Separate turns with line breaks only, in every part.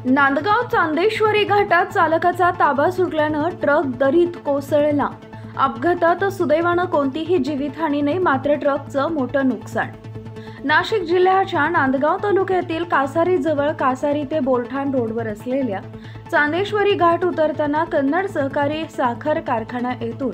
नांदगाव चांदेश्वरी घाटात चालकाचा ताबा सुटल्यानं ट्रक दरीत कोसळला। अपघातात सुदैवानं कोणतीही जीवितहानी नाही, मात्र ट्रकचं मोठं नुकसान। नाशिक जिल्ह्याच्या नांदगाव तालुक्यातील कासारी जवळ कासारी ते बोरठाण रोडवर असलेल्या चांदेश्वरी घाट उतरताना कन्नड सहकारी साखर कारखाना येथून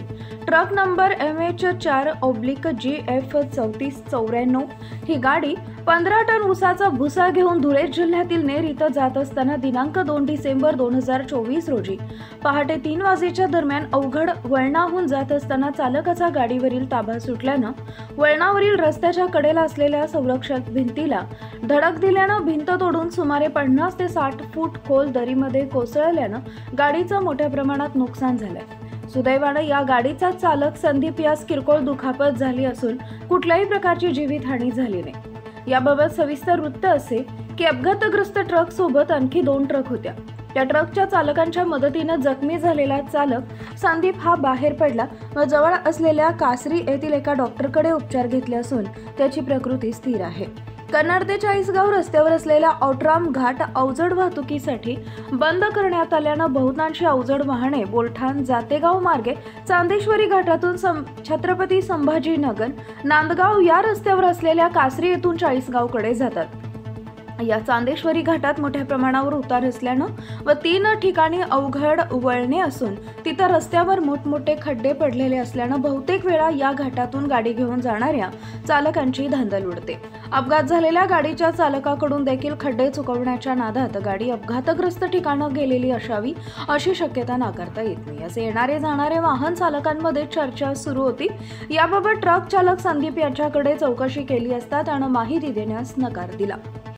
ट्रक नंबर MH4/GF 3494 ही गाडी 15 टन ऊसाचा भुसा घेऊन धुळे जिल्ह्यातील नेर इथं जात असताना दिनांक 2 डिसेंबर 2024 रोजी पहाटे 3 वाजेच्या दरम्यान अवघड वळणाहून जात असताना चालकाचा गाडीवरील ताबा सुटल्यानं वळणावरील रस्त्याच्या कडेला असलेल्या संरक्षक भिंतीला धडक दिल्यानं भिंत तोडून सुमारे 50 ते 60 फूट खोल दरीमध्ये कोसळल्यानं गाडीचं मोठ्या प्रमाणात नुकसान झालंय। सुदैवानं या गाडीचा चालक संदीप यास किरकोळ दुखापत झाली असून कुठल्याही प्रकारची जीवितहानी झाली नाही। याबाबत सविस्तर वृत्त असे की अपघातग्रस्त ट्रक सोबत आणखी 2 ट्रक होत्या। त्या ट्रकच्या चालकांच्या मदतीने जखमी झालेला चालक संदीप हा बाहेर पडला व जवळ असलेल्या कासरी येथील एका डॉक्टरकडे उपचार घेतले असून त्याची प्रकृती स्थिर आहे। कन्नड ते चाळीसगाव रस्त्यावर असलेला औटराम घाट अवजड वाहतुकीसाठी बंद करण्यात आल्यानं बहुतांशी अवजड वाहने बोरठाण जातेगाव मार्गे चांदेश्वरी घाटातून छत्रपती संभाजीनगर नांदगाव या रस्त्यावर असलेल्या कासरी येथून चाळीसगावकडे जातात। या चांदेश्वरी घाटात मोठ्या प्रमाणावर उतार असल्यानं व 3 ठिकाणी अवघड वळणे असून तिथं रस्त्यावर मोठमोठे खड्डे पडलेले असल्यानं बहुतेक वेळा या घाटातून गाडी घेऊन जाणाऱ्या चालकांची धांदल उडते। अपघात झालेल्या गाडीच्या चालकाकडून देखील खड्डे चुकवण्याच्या नादात गाडी अपघातग्रस्त ठिकाणं गेलेली असावी अशी शक्यता नाकारता येत नाही, असे येणारे जाणारे वाहन चालकांमध्ये चर्चा सुरू होती। याबाबत ट्रक चालक संदीप यांच्याकडे चौकशी केली असता त्यानं माहिती देण्यास नकार दिला।